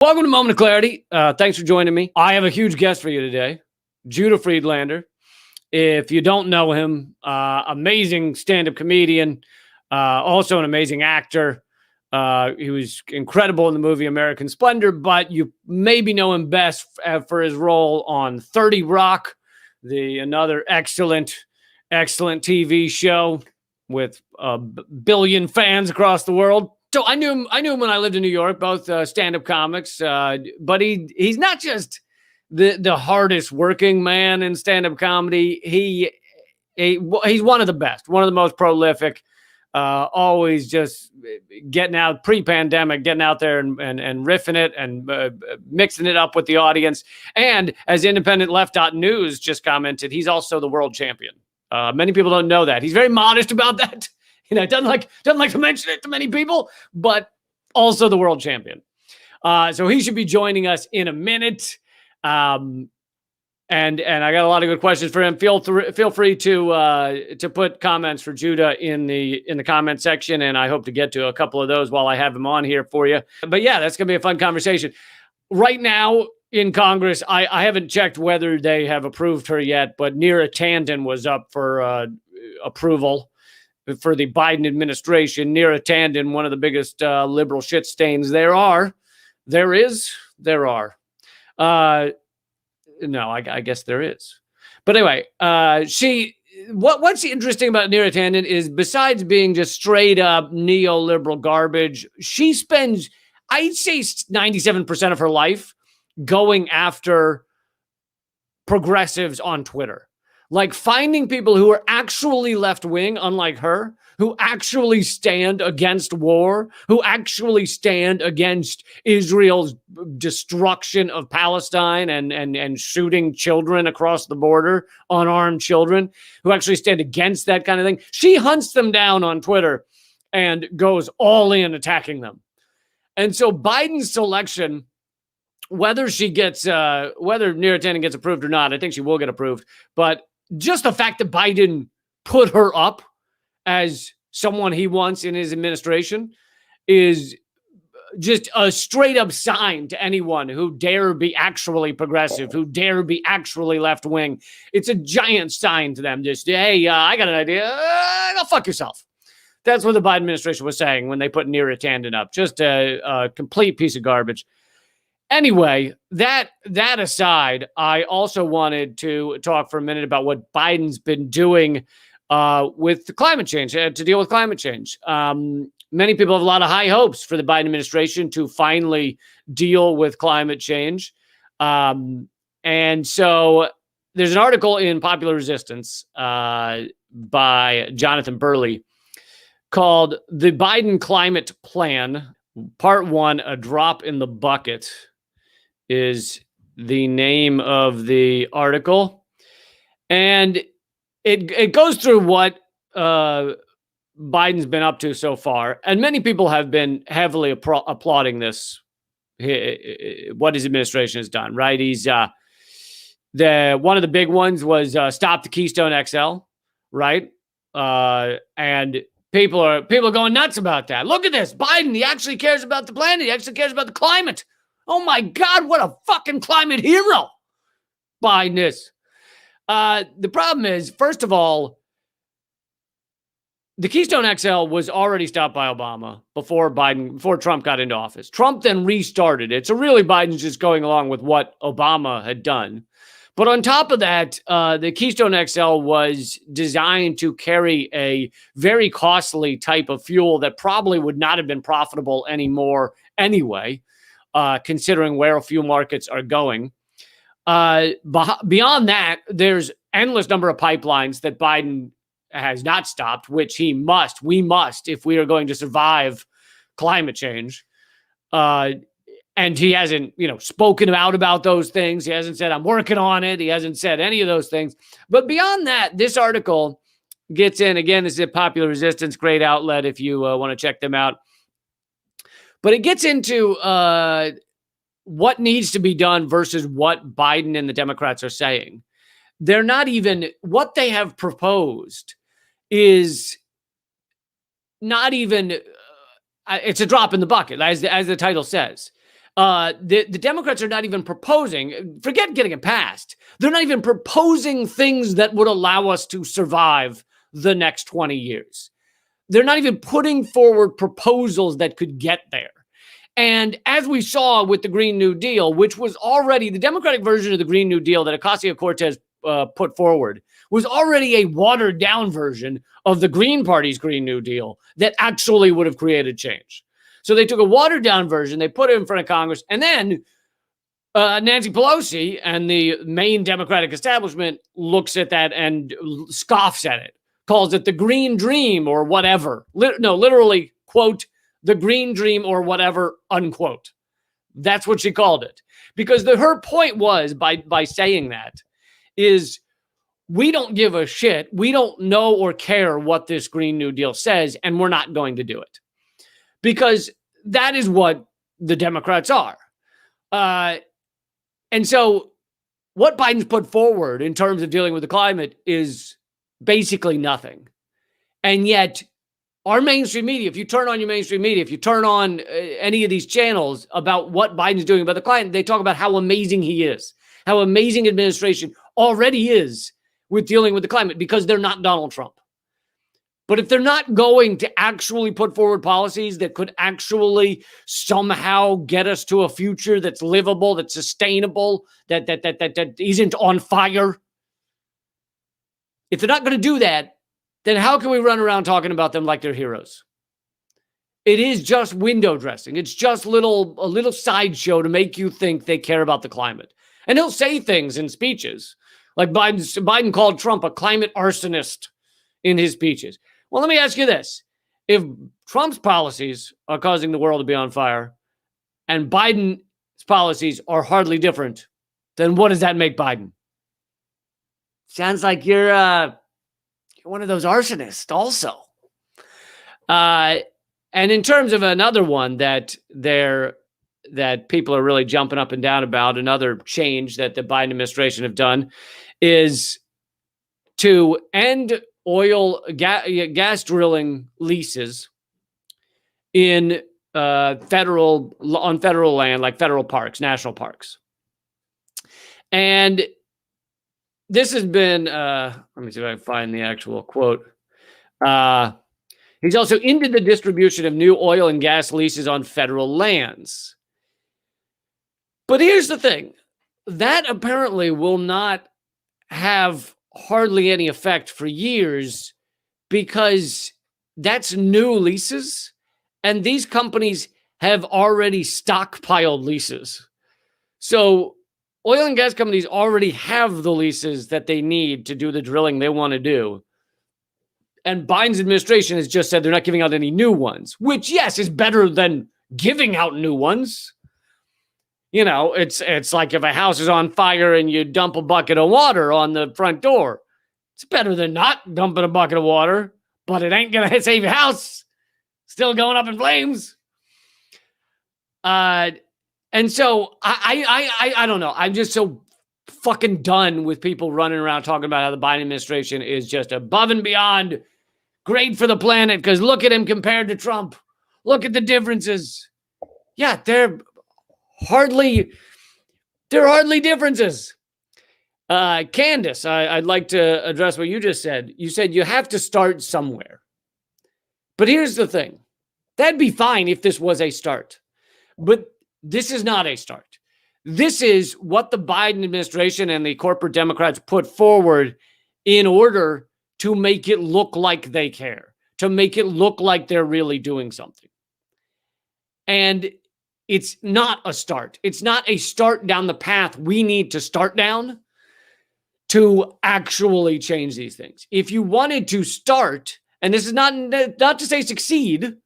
Welcome to Moment of Clarity. Thanks for joining me. I have a huge guest for you today, Judah Friedlander. If you don't know him, amazing stand-up comedian, also an amazing actor. He was incredible in the movie American Splendor, but you maybe know him best for his role on 30 Rock, another excellent TV show with a billion fans across the world. So I knew him when I lived in New York, both stand-up comics, but he's not just the hardest working man in stand-up comedy. He's one of the best, one of the most prolific, always just getting out pre-pandemic, getting out there and riffing it and mixing it up with the audience. And as Independent Left.News just commented, he's also the world champion. Many people don't know that. He's very modest about that. Doesn't like to mention it to many people, but also the world champion. So he should be joining us in a minute. And I got a lot of good questions for him. Feel free to put comments for Judah in the comment section, and I hope to get to a couple of those while I have him on here for you. But yeah, that's gonna be a fun conversation. Right now in Congress, I haven't checked whether they have approved her yet, but Neera Tanden was up for approval for the Biden administration. Neera Tanden, one of the biggest liberal shit stains there are. No, I guess there is. But anyway, what's interesting about Neera Tanden is, besides being just straight up neoliberal garbage, she spends, I'd say, 97% of her life going after progressives on Twitter. Like finding people who are actually left-wing, unlike her, who actually stand against war, who actually stand against Israel's destruction of Palestine and shooting children across the border, unarmed children, who actually stand against that kind of thing. She hunts them down on Twitter and goes all in attacking them. And so Biden's selection, whether Neera Tanden gets approved or not, I think she will get approved, but just the fact that Biden put her up as someone he wants in his administration is just a straight up sign to anyone who dare be actually progressive, who dare be actually left wing. It's a giant sign to them. Just, hey, I got an idea. Go fuck yourself. That's what the Biden administration was saying when they put Neera Tanden up. Just a complete piece of garbage. Anyway, that aside, I also wanted to talk for a minute about what Biden's been doing with the climate change, to deal with climate change. Many people have a lot of high hopes for the Biden administration to finally deal with climate change. And so there's an article in Popular Resistance by Jonathan Burley called "The Biden Climate Plan, Part 1, A Drop in the Bucket" is the name of the article. And it goes through what Biden's been up to so far. And many people have been heavily applauding this, what his administration has done, right? He's one of the big ones was stop the Keystone XL, right? And people are going nuts about that. Look at this. Biden, he actually cares about the planet. He actually cares about the climate. Oh my God, what a fucking climate hero Biden is. The problem is, first of all, the Keystone XL was already stopped by Obama before Trump got into office. Trump then restarted it. So really Biden's just going along with what Obama had done. But on top of that, the Keystone XL was designed to carry a very costly type of fuel that probably would not have been profitable anymore anyway, considering where fuel markets are going. Beyond that, there's endless number of pipelines that Biden has not stopped, which we must, if we are going to survive climate change. And he hasn't, spoken out about those things. He hasn't said, I'm working on it. He hasn't said any of those things. But beyond that, this article gets in, again, this is a Popular Resistance, great outlet if you want to check them out. But it gets into what needs to be done versus what Biden and the Democrats are saying. They're not even, what they have proposed is not even, it's a drop in the bucket, as the title says. The Democrats are not even proposing, forget getting it passed. They're not even proposing things that would allow us to survive the next 20 years. They're not even putting forward proposals that could get there. And as we saw with the Green New Deal, which was already the Democratic version of the Green New Deal that Ocasio-Cortez put forward, was already a watered down version of the Green Party's Green New Deal that actually would have created change. So they took a watered down version, they put it in front of Congress, and then Nancy Pelosi and the main Democratic establishment looks at that and scoffs at it, calls it the Green Dream or whatever. Literally, quote, the Green Dream or whatever, unquote. That's what she called it. Because her point was, by saying that, is we don't give a shit. We don't know or care what this Green New Deal says, and we're not going to do it. Because that is what the Democrats are. And so what Biden's put forward in terms of dealing with the climate is basically nothing. And yet our mainstream media, if you turn on your mainstream media, if you turn on any of these channels about what Biden's doing about the climate, they talk about how amazing he is, how amazing administration already is with dealing with the climate because they're not Donald Trump. But if they're not going to actually put forward policies that could actually somehow get us to a future that's livable, that's sustainable, that isn't on fire, if they're not going to do that, then how can we run around talking about them like they're heroes? It is just window dressing. It's just a little sideshow to make you think they care about the climate. And he'll say things in speeches like Biden called Trump a climate arsonist in his speeches. Well, let me ask you this. If Trump's policies are causing the world to be on fire and Biden's policies are hardly different, then what does that make Biden? Sounds like you're one of those arsonists also. And in terms of another one that people are really jumping up and down about, another change that the Biden administration have done is to end oil gas drilling leases in federal land, like federal parks, national parks. And this has been, let me see if I can find the actual quote. He's also ended the distribution of new oil and gas leases on federal lands. But here's the thing. That apparently will not have hardly any effect for years because that's new leases. And these companies have already stockpiled leases. So oil and gas companies already have the leases that they need to do the drilling they want to do. And Biden's administration has just said they're not giving out any new ones, which, yes, is better than giving out new ones. You know, it's like if a house is on fire and you dump a bucket of water on the front door. It's better than not dumping a bucket of water, but it ain't going to save your house. Still going up in flames. And so I don't know. I'm just so fucking done with people running around talking about how the Biden administration is just above and beyond great for the planet because look at him compared to Trump. Look at the differences. Yeah, they're hardly differences. Candace, I'd like to address what you just said. You said you have to start somewhere. But here's the thing. That'd be fine if this was a start. But this is not a start. This is what the Biden administration and the corporate Democrats put forward in order to make it look like they care, to make it look like they're really doing something. And it's not a start. It's not a start down the path we need to start down to actually change these things. If you wanted to start, and this is not to say succeed,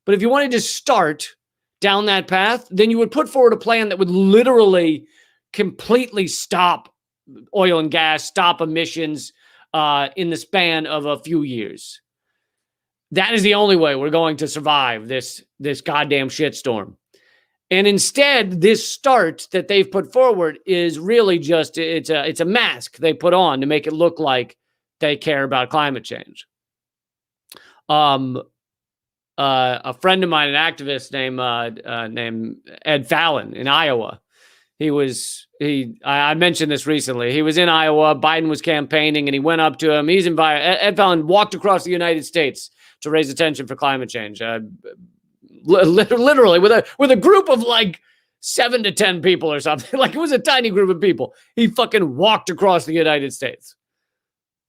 but if you wanted to start down that path, then you would put forward a plan that would literally completely stop oil and gas, stop emissions in the span of a few years. That is the only way we're going to survive this goddamn shitstorm. And instead, this start that they've put forward is really just, it's a mask they put on to make it look like they care about climate change. a friend of mine, an activist named Ed Fallon in Iowa. I mentioned this recently. He was in Iowa. Biden was campaigning, and he went up to him. Ed Fallon walked across the United States to raise attention for climate change. Literally with a group of like 7 to 10 people or something. Like, it was a tiny group of people. He fucking walked across the United States.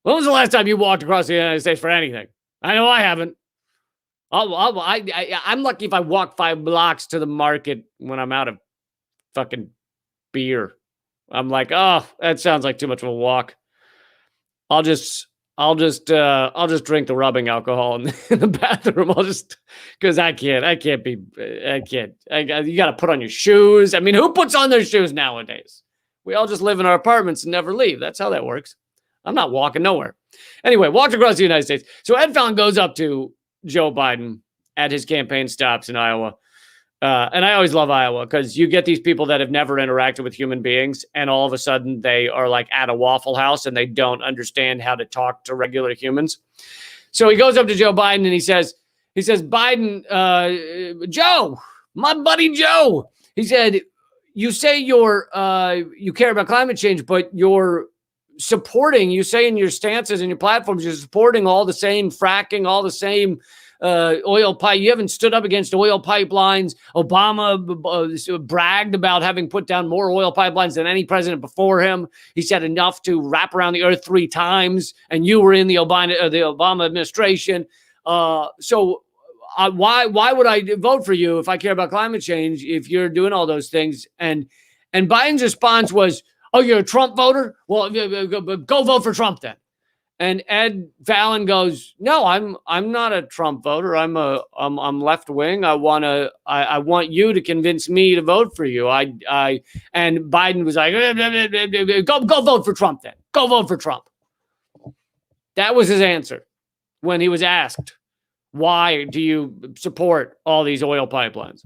When was the last time you walked across the United States for anything? I know I haven't. I'm lucky if I walk 5 blocks to the market when I'm out of fucking beer. I'm like, oh, that sounds like too much of a walk. I'll just drink the rubbing alcohol in the bathroom. Because I can't. You got to put on your shoes. I mean, who puts on their shoes nowadays? We all just live in our apartments and never leave. That's how that works. I'm not walking nowhere. Anyway, walked across the United States. So Ed Fallon goes up to Joe Biden at his campaign stops in Iowa. And I always love Iowa because you get these people that have never interacted with human beings, and all of a sudden they are like at a Waffle House and they don't understand how to talk to regular humans. So he goes up to Joe Biden and he says, Biden, Joe, my buddy Joe, he said, you say you care about climate change, but you say in your stances and your platforms, you're supporting all the same fracking, all the same oil pipe. You haven't stood up against oil pipelines. Obama bragged about having put down more oil pipelines than any president before him. He said enough to wrap around the earth 3 times, and you were in the Obama administration. So why would I vote for you if I care about climate change if you're doing all those things? And Biden's response was, oh, you're a Trump voter? Well, go vote for Trump then. And Ed Fallon goes, no, I'm not a Trump voter. I'm left wing. I want you to convince me to vote for you. And Biden was like, go vote for Trump then. Go vote for Trump. That was his answer when he was asked, why do you support all these oil pipelines?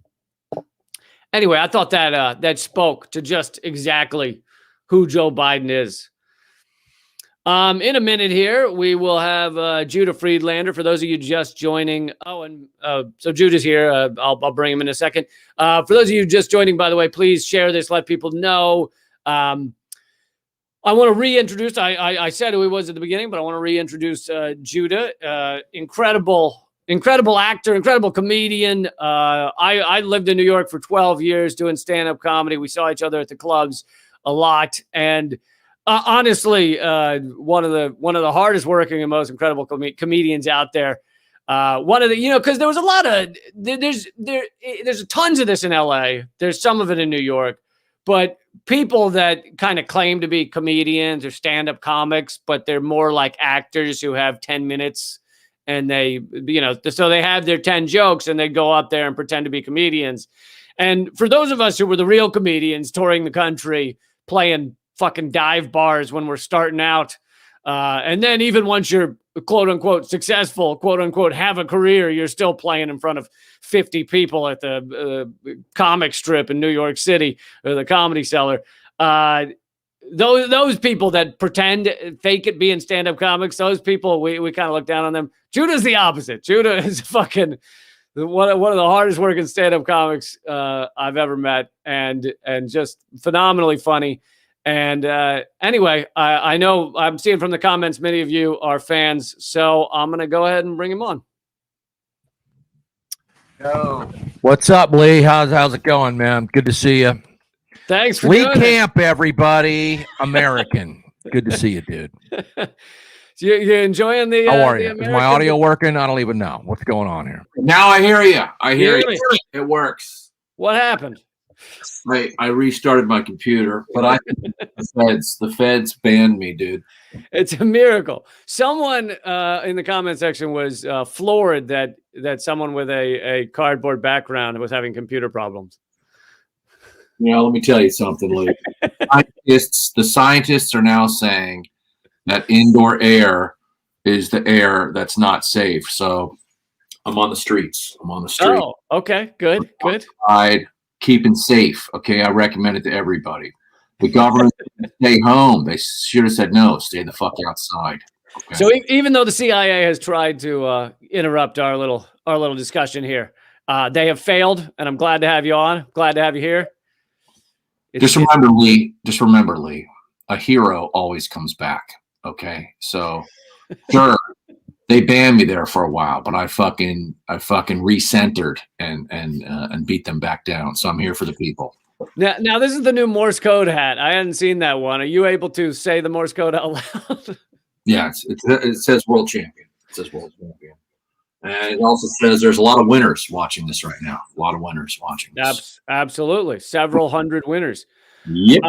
Anyway, I thought that spoke to just exactly who Joe Biden is. In a minute here, we will have Judah Friedlander. For those of you just joining, so Judah's here. I'll bring him in a second. For those of you just joining, by the way, please share this. Let people know. I want to reintroduce. I said who he was at the beginning, but I want to reintroduce Judah. Incredible actor, incredible comedian. I lived in New York for 12 years doing stand-up comedy. We saw each other at the clubs a lot, and honestly, one of the hardest working and most incredible comedians out there. One of the, because there was a lot of there's tons of this in LA. There's some of it in New York, but people that kind of claim to be comedians or stand-up comics, but they're more like actors who have 10 minutes and they, so they have their 10 jokes and they go up there and pretend to be comedians. And for those of us who were the real comedians touring the country, playing fucking dive bars when we're starting out. And then even once you're quote unquote successful, quote unquote, have a career, you're still playing in front of 50 people at the comic strip in New York City or the Comedy Cellar. Those people that pretend, fake it being stand-up comics, those people, we kind of look down on them. Judah's the opposite. Judah is fucking one of the hardest working stand-up comics I've ever met, and just phenomenally funny. And anyway, I know I'm seeing from the comments, many of you are fans, so I'm going to go ahead and bring him on. Yo. What's up, Lee? How's it going, man? Good to see you. Thanks for Lee Camp, everybody. American. Good to see you, dude. You're enjoying the How are you? Is my audio working? I don't even know. What's going on here? Now I hear you. I hear you. It works. What happened? I restarted my computer, but the feds banned me, dude. It's a miracle. Someone in the comment section was floored that someone with a cardboard background was having computer problems. Let me tell you something, Lee. The scientists are now saying that indoor air is the air that's not safe. So I'm on the streets. Oh, okay. Good. Outside, keeping safe. Okay. I recommend it to everybody. The government stay home. They should have said, no, stay the fuck outside. Okay. So even though the CIA has tried to interrupt our little discussion here, they have failed, and I'm glad to have you on. Glad to have you here. Just remember, Lee, a hero always comes back. Okay, so sure, they banned me there for a while, but I fucking recentered and beat them back down. So I'm here for the people. Now this is the new Morse code hat. I hadn't seen that one. Are you able to say the Morse code out loud? Yeah, it says world champion. It says world champion. And it also says there's a lot of winners watching this right now. A lot of winners watching this. Absolutely. Several hundred winners. Yep.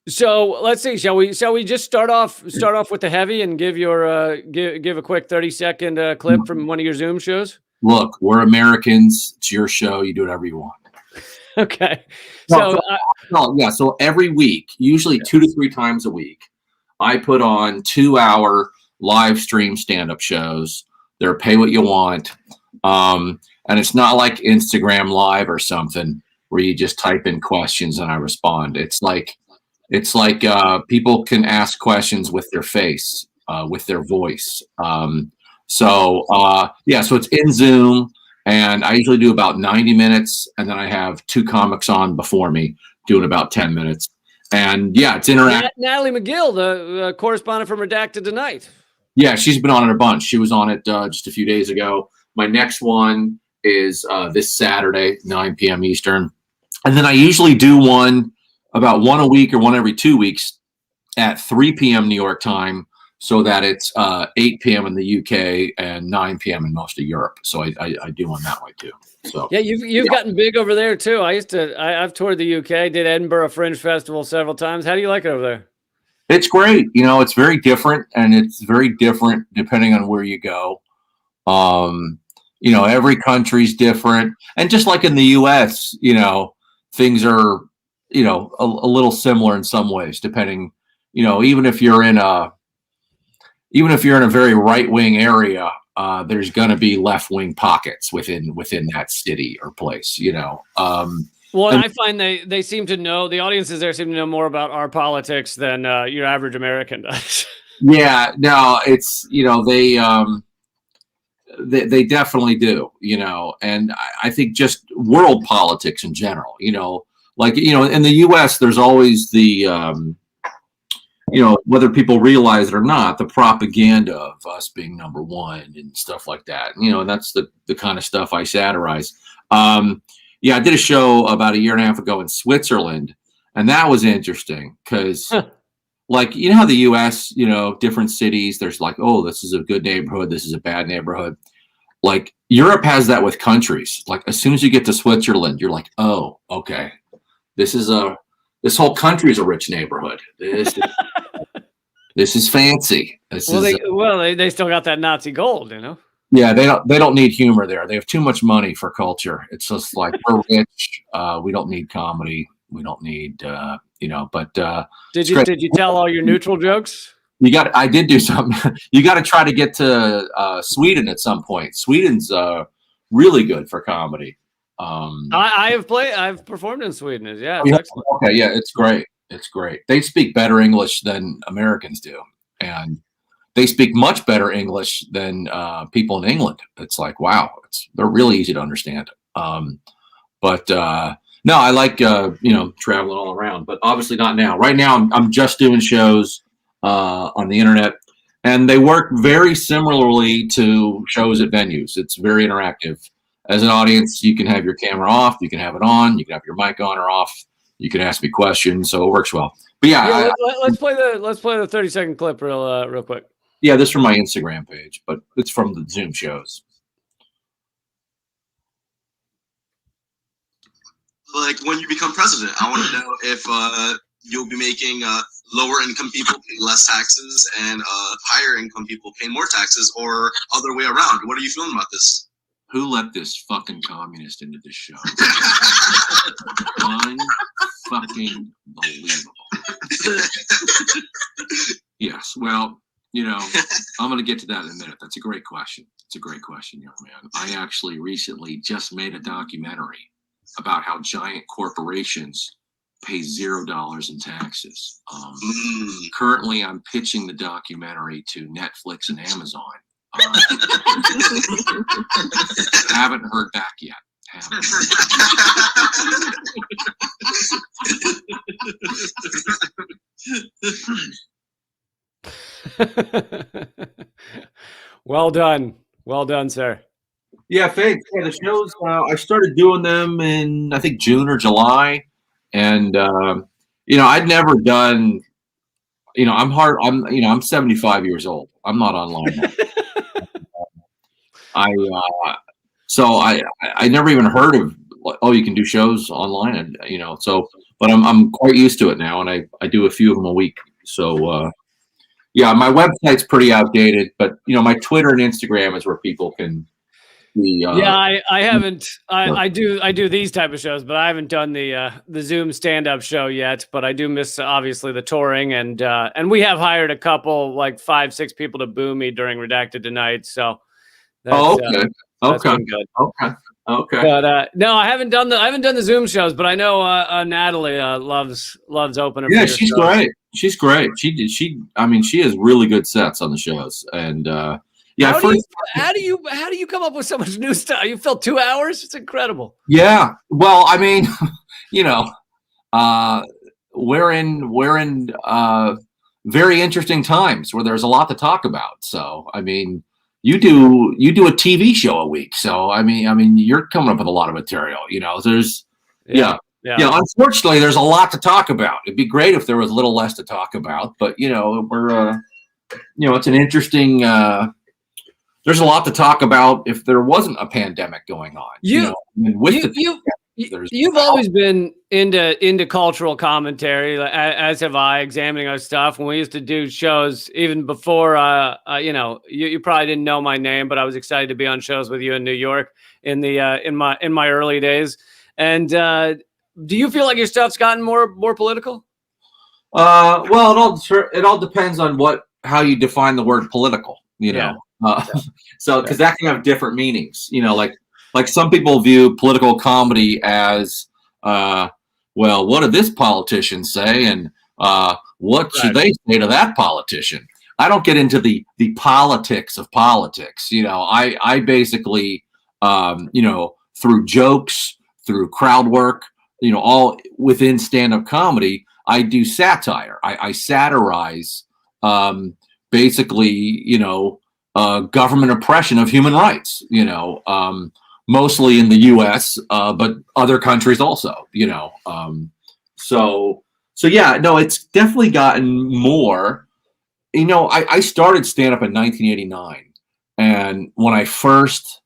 So let's see. Shall we just start off with the heavy and give your give a quick 30-second clip from one of your Zoom shows? Look, we're Americans. It's your show. You do whatever you want. Okay. So every week, usually 2 to 3 times a week, I put on 2-hour live stream stand-up shows. They're pay what you want. And it's not like Instagram Live or something where you just type in questions and I respond. It's like people can ask questions with their face, with their voice. So it's in Zoom, and I usually do about 90 minutes, and then I have 2 comics on before me doing about 10 minutes. And yeah, it's interactive. Natalie McGill, the correspondent from Redacted Tonight. Yeah, she's been on it a bunch. She was on it just a few days ago. My next one is this Saturday, 9 p.m. Eastern. And then I usually do one about one a week or one every 2 weeks at 3 p.m. New York time, so that it's 8 p.m. in the UK and 9 p.m. in most of Europe. So I do one that way too. So yeah, you've gotten big over there too. I've toured the UK, did Edinburgh Fringe Festival several times. How do you like it over there? It's great. It's very different, and it's very different depending on where you go. Every country's different, and just like in the U.S., things are, a little similar in some ways, depending, even if you're in a very right-wing area, there's going to be left-wing pockets within that city or place, Well, and I find they seem to know, the audiences there seem to know more about our politics than your average American does. Yeah, no, it's, they definitely do, and I think just world politics in general, in the U.S., there's always the, whether people realize it or not, the propaganda of us being number one and stuff like that. And that's the kind of stuff I satirize. I did a show about a year and a half ago in Switzerland, and that was interesting because, like, how the U.S., different cities, there's like, oh, this is a good neighborhood, this is a bad neighborhood. Like, Europe has that with countries. Like, as soon as you get to Switzerland, you're like, oh, okay, this whole country is a rich neighborhood. This is fancy. They still got that Nazi gold, Yeah, they don't need humor there. They have too much money for culture. It's just like, we're rich. We don't need comedy. We don't need But did you tell all your neutral jokes? I did do something. You got to try to get to Sweden at some point. Sweden's really good for comedy. I've performed in Sweden. Yeah, it's excellent. Okay, yeah, it's great. It's great. They speak better English than Americans do, and they speak much better English than people in England. It's like, wow, they're really easy to understand. No, I like traveling all around, but obviously not now. Right now, I'm just doing shows on the internet, and they work very similarly to shows at venues. It's very interactive. As an audience, you can have your camera off, you can have it on, you can have your mic on or off, you can ask me questions, so it works well. But let's play the 30-second clip real quick. Yeah, this is from my Instagram page, but it's from the Zoom shows. Like, when you become president, I want to know if you'll be making lower income people pay less taxes and higher income people pay more taxes, or other way around. What are you feeling about this? Who let this fucking communist into this show? Unfucking believable. Yes, well, I'm going to get to that in a minute. That's a great question. It's a great question, young man. I actually recently just made a documentary about how giant corporations pay $0 in taxes. Currently, I'm pitching the documentary to Netflix and Amazon. Haven't heard back yet. Well done, sir. Yeah, thanks. Yeah, the shows, I started doing them in, I think, June or July. And, I'd never done, I'm 75 years old. I'm not online now. I never even heard of, you can do shows online, and but I'm quite used to it now, and I do a few of them a week. So my website's pretty outdated, but my Twitter and Instagram is where people can be. I haven't. I do these type of shows, but I haven't done the Zoom stand-up show yet. But I do miss obviously the touring, and we have hired a couple, like 5-6 people to boo me during Redacted Tonight. So that's, that's been good. Okay. But no, I haven't done the Zoom shows, but I know Natalie loves opening. Yeah, she's great. She's great. She has really good sets on the shows, and how do you come up with so much new stuff? You fill 2 hours? It's incredible. Yeah. Well, we're in very interesting times where there's a lot to talk about. So, you do a TV show a week. So, you're coming up with a lot of material, there's, yeah. Unfortunately, there's a lot to talk about. It'd be great if there was a little less to talk about, but we're, it's an interesting, there's a lot to talk about if there wasn't a pandemic going on. You've always been into cultural commentary, as have I, examining our stuff. When we used to do shows, even before, you probably didn't know my name, but I was excited to be on shows with you in New York in my early days. And do you feel like your stuff's gotten more political? Well, it all depends on how you define the word political. Because that can have different meanings. Like some people view political comedy as, what did this politician say, and what should they say to that politician? I don't get into the politics of politics. I basically, through jokes, through crowd work, all within stand-up comedy, I do satire. I satirize, basically, government oppression of human rights, mostly in the U.S., but other countries also, it's definitely gotten more. I started stand-up in 1989, and when I first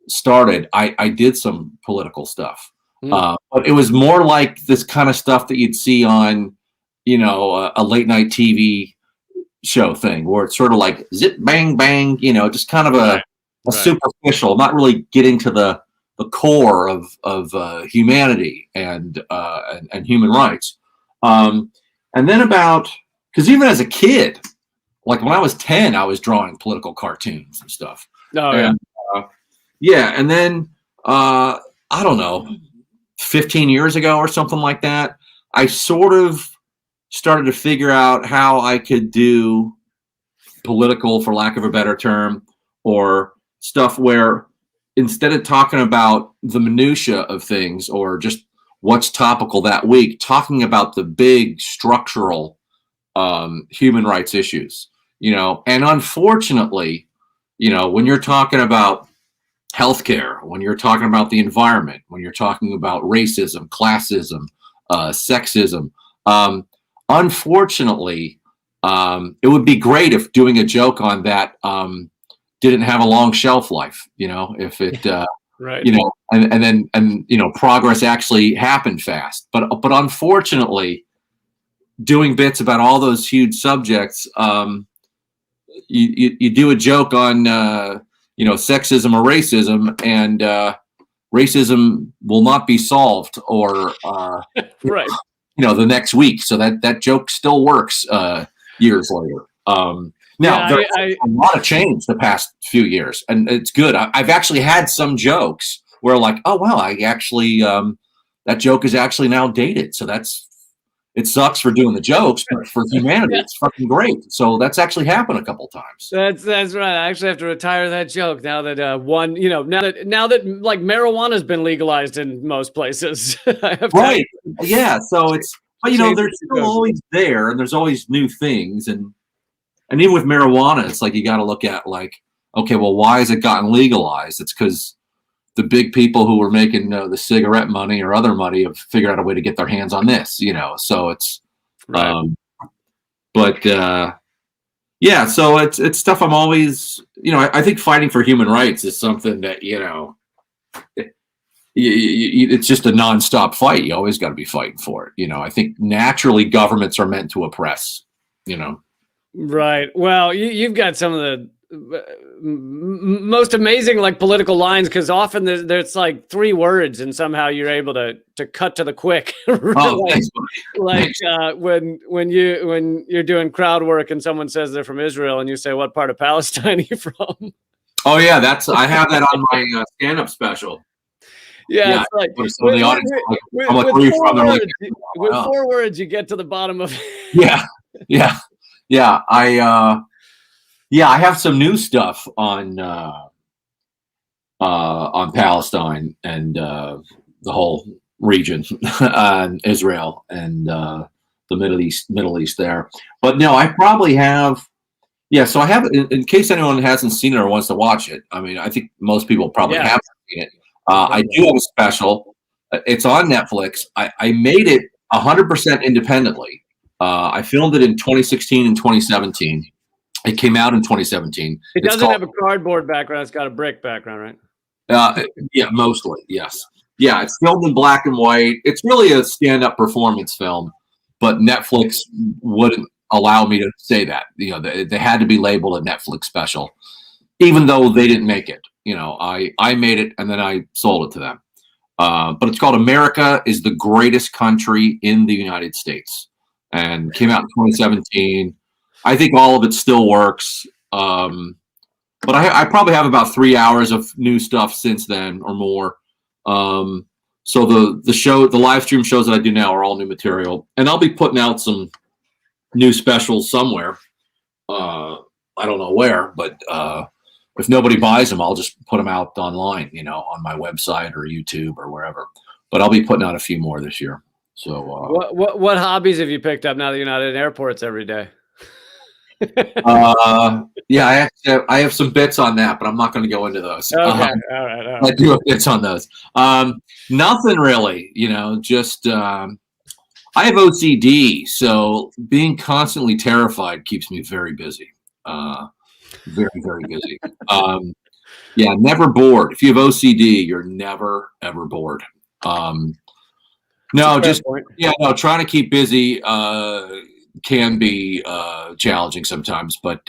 started, I did some political stuff, but it was more like this kind of stuff that you'd see on, a late night TV show thing, where it's sort of like zip bang bang, just kind of a superficial, not really getting to the core of humanity and human rights. And then because even as a kid, like when I was 10, I was drawing political cartoons and stuff. And then I don't know, 15 years ago or something like that, I sort of started to figure out how I could do political, for lack of a better term, or stuff where instead of talking about the minutia of things or just what's topical that week, talking about the big structural human rights issues, and unfortunately, when you're talking about healthcare, when you're talking about the environment, when you're talking about racism, classism, sexism, unfortunately, it would be great if doing a joke on that didn't have a long shelf life, if it, and then progress actually happened fast. But unfortunately, doing bits about all those huge subjects, you do a joke on, sexism or racism, and racism will not be solved or, the next week. So that joke still works years later. There's a lot of change the past few years, and it's good. I've actually had some jokes where like, oh, wow, I actually, that joke is actually now dated. So that's it sucks for doing the jokes, but for humanity, it's fucking great. So that's actually happened a couple times. That's right. I actually have to retire that joke now that now that like marijuana's been legalized in most places. I have right. Yeah. So it's, but they're still joke. always there, and there's always new things, and even with marijuana, it's like you got to look at like, okay, well, why has it gotten legalized? It's because the big people who were making the cigarette money or other money have figured out a way to get their hands on this, so it's, right. Yeah, so it's stuff I'm always, I think fighting for human rights is something that, it's just a nonstop fight. You always got to be fighting for it. I think naturally governments are meant to oppress, Right. Well, you've got some of the most amazing like political lines, because often there's like 3 words and somehow you're able to cut to the quick. Thanks, thanks. When you're doing crowd work and someone says they're from Israel and you say, what part of Palestine are you from? Oh yeah, I have that on my stand-up special. Yeah, it's like with 4 words you get to the bottom of it. Yeah. I have some new stuff on Palestine and the whole region, Israel and the Middle East there. But no, I probably have. Yeah, so I have. In case anyone hasn't seen it or wants to watch it, I mean, I think most people probably have seen it. I do have a special. It's on Netflix. I made it 100% independently. I filmed it in 2016 and 2017. It came out in 2017. It doesn't have a cardboard background. It's got a brick background, right? Yeah, mostly, yes. Yeah, it's filmed in black and white. It's really a stand-up performance film, but Netflix wouldn't allow me to say that. They had to be labeled a Netflix special, even though they didn't make it. I made it and then I sold it to them. But it's called America is the Greatest Country in the United States, and came out in 2017. I think all of it still works. But I probably have about 3 hours of new stuff since then or more. So the live stream shows that I do now are all new material, and I'll be putting out some new specials somewhere. I don't know where, but if nobody buys them, I'll just put them out online, on my website or YouTube or wherever. But I'll be putting out a few more this year. So what hobbies have you picked up now that you're not in airports every day? Yeah, I have some bits on that, but I'm not going to go into those. Okay, all right. I do have bits on those. Nothing really, just I have OCD, so being constantly terrified keeps me very busy. Very, very busy. Yeah, never bored. If you have OCD, you're never ever bored. No, just trying to keep busy can be challenging sometimes, but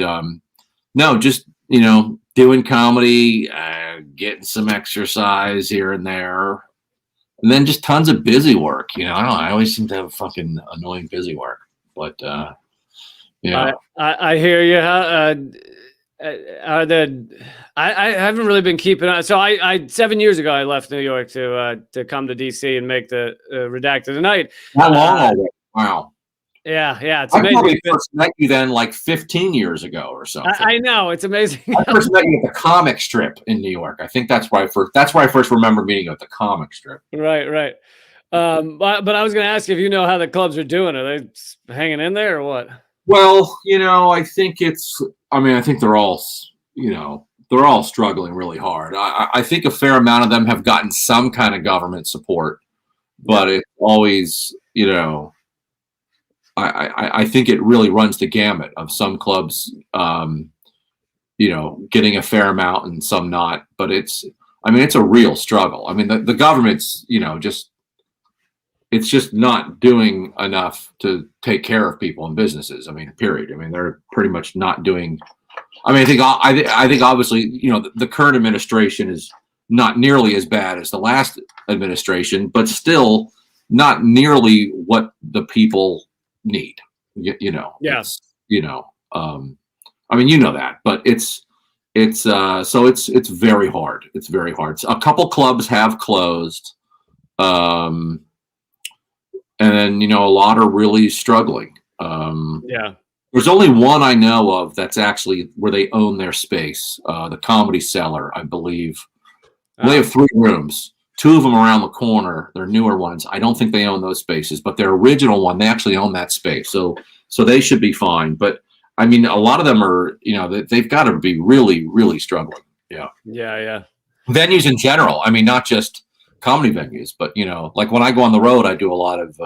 no, just doing comedy, getting some exercise here and there, and then just tons of busy work. I don't know, I always seem to have fucking annoying busy work, but I hear you. I haven't really been keeping on. So I 7 years ago I left New York to come to DC and make the Redacted Tonight. Not long already. Wow. Yeah, it's I amazing. probably first met you then like 15 years ago or something. I know, it's amazing. I first met you at the comic strip in New York. I think that's why I first remember meeting you at the comic strip. Right. But I was going to ask you if you know how the clubs are doing. Are they hanging in there or what? Well, I think I think they're all struggling really hard. I think a fair amount of them have gotten some kind of government support, but it always, I think it really runs the gamut of some clubs, getting a fair amount and some not. But it's a real struggle. I mean, the government's, it's just not doing enough to take care of people and businesses. I mean, period. I mean, they're pretty much not doing. I mean, I think obviously, the current administration is not nearly as bad as the last administration, but still not nearly what the people need. Yes. I mean, that, but it's very hard. It's very hard. So a couple clubs have closed. and then a lot are really struggling. Yeah. There's only one I know of that's actually where they own their space. The Comedy Cellar, I believe. They have 3 rooms. 2 of them around the corner. They're newer ones. I don't think they own those spaces, but their original one, they actually own that space. So they should be fine. But I mean, a lot of them are, they've got to be really, really struggling. Yeah. Yeah. Venues in general. I mean, not just comedy venues, but like when I go on the road, I do a lot of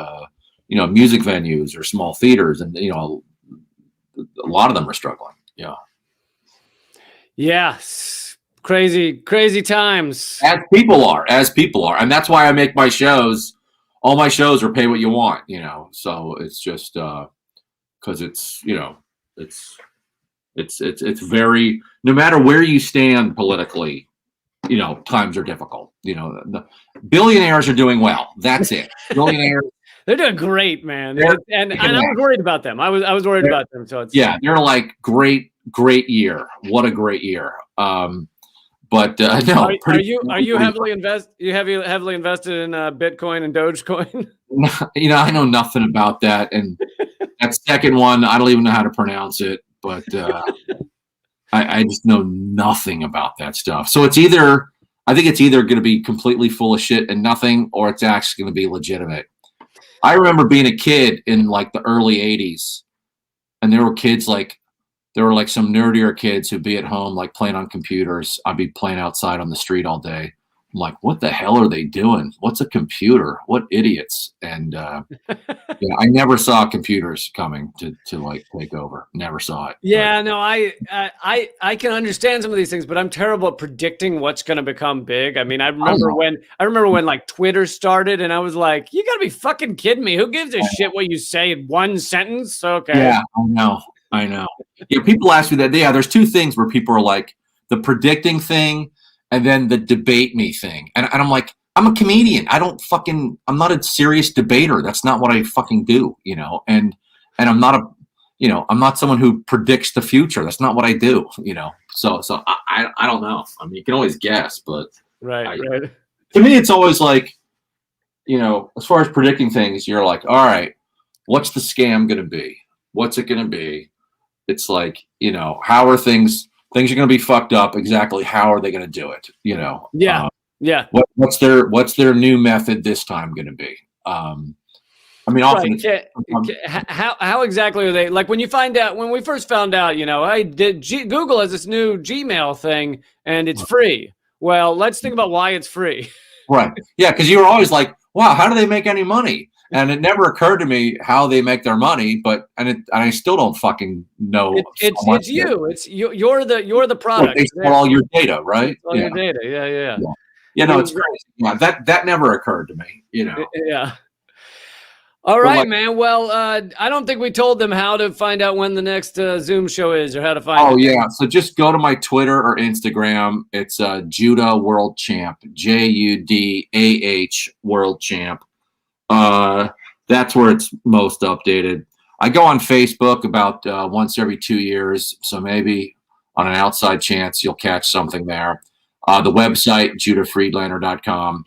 music venues or small theaters, and a lot of them are struggling. Yeah. Yes. Crazy times. As people are. And that's why I make my shows. All my shows are pay what you want, So it's just because it's very, no matter where you stand politically, times are difficult. The billionaires are doing well. That's it. Billionaires. They're doing great, man. And I was worried about them. I was worried about them. So it's they're like great year. What a great year. But no. Are you heavily invested? You heavily invested in Bitcoin and Dogecoin? I know nothing about that, and that second one, I don't even know how to pronounce it. But I just know nothing about that stuff. So I think it's either going to be completely full of shit and nothing, or it's actually going to be legitimate. I remember being a kid in like the early 80s, and there were some nerdier kids who'd be at home like playing on computers. I'd be playing outside on the street all day. I'm like, what the hell are they doing? What's a computer? What idiots? And I never saw computers coming to like take over. Never saw it. Yeah, no, I can understand some of these things, but I'm terrible at predicting what's going to become big. I mean, I remember when like Twitter started, and I was like, you got to be fucking kidding me. Who gives a shit what you say in one sentence? Okay. Yeah, I know. Yeah, people ask me that. Yeah, there's 2 things where people are like the predicting thing and then the debate me thing. And I'm like, I'm a comedian. I'm not a serious debater. That's not what I fucking do, and I'm not someone who predicts the future. That's not what I do, So I don't know. I mean, you can always guess, but right. To me, it's always like, as far as predicting things, you're like, all right, what's the scam going to be? What's it going to be? It's like, how are things are going to be fucked up. Exactly. How are they going to do it? Yeah. Yeah. What's their new method this time going to be? I mean, often how exactly are they, like when we first found out, Google has this new Gmail thing and it's free. Well, let's think about why it's free. Right. Yeah. Cause you were always like, wow, how do they make any money? And it never occurred to me how they make their money, but I still don't fucking know. It's you're the product. They sell all your data, right? All your data. Yeah. It's crazy. Yeah, that never occurred to me. Yeah. All right, man. Well, I don't think we told them how to find out when the next Zoom show is or how to find it. Oh, yeah. So just go to my Twitter or Instagram. It's Judah World Champ, JUDAH World Champ. That's where it's most updated. I go on Facebook about once every 2 years. So maybe on an outside chance, you'll catch something there. The website, judahfriedlander.com.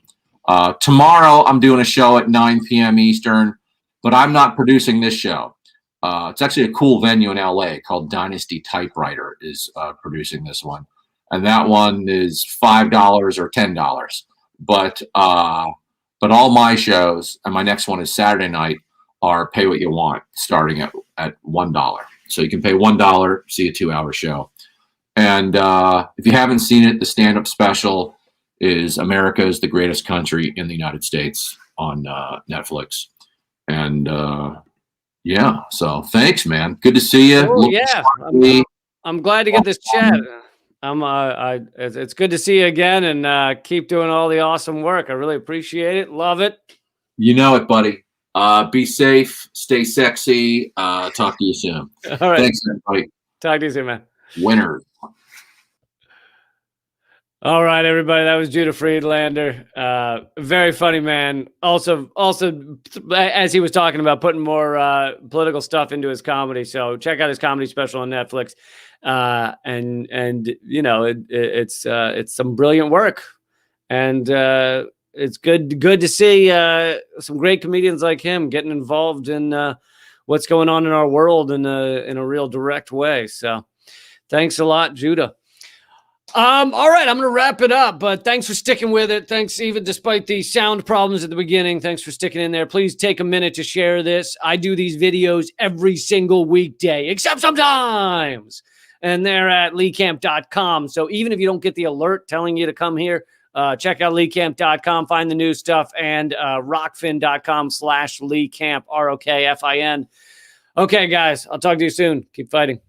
Tomorrow, I'm doing a show at 9 p.m. Eastern. But I'm not producing this show. It's actually a cool venue in LA called Dynasty Typewriter is producing this one. And that one is $5 or $10. But all my shows, and my next one is Saturday night, are pay what you want, starting at $1. So you can pay $1, see a 2-hour show. And if you haven't seen it, the stand-up special is America is the Greatest Country in the United States on Netflix. And so thanks, man. Good to see you. Oh, yeah, I'm glad to get this chat. It's good to see you again, and keep doing all the awesome work. I really appreciate it. Love it. You know it, buddy. Be safe. Stay sexy. Talk to you soon. All right. Thanks, everybody. Talk to you soon, man. Winners. All right, everybody. That was Judah Friedlander. Very funny man. Also, as he was talking about putting more political stuff into his comedy. So check out his comedy special on Netflix. And it's some brilliant work. And it's good to see some great comedians like him getting involved in what's going on in our world in a real direct way. So thanks a lot, Judah. All right, I'm going to wrap it up, but thanks for sticking with it. Thanks, even despite the sound problems at the beginning. Thanks for sticking in there. Please take a minute to share this. I do these videos every single weekday, except sometimes. And they're at leecamp.com. So even if you don't get the alert telling you to come here, check out leecamp.com, find the new stuff, and rockfin.com/leecamp, ROKFIN. Okay, guys, I'll talk to you soon. Keep fighting.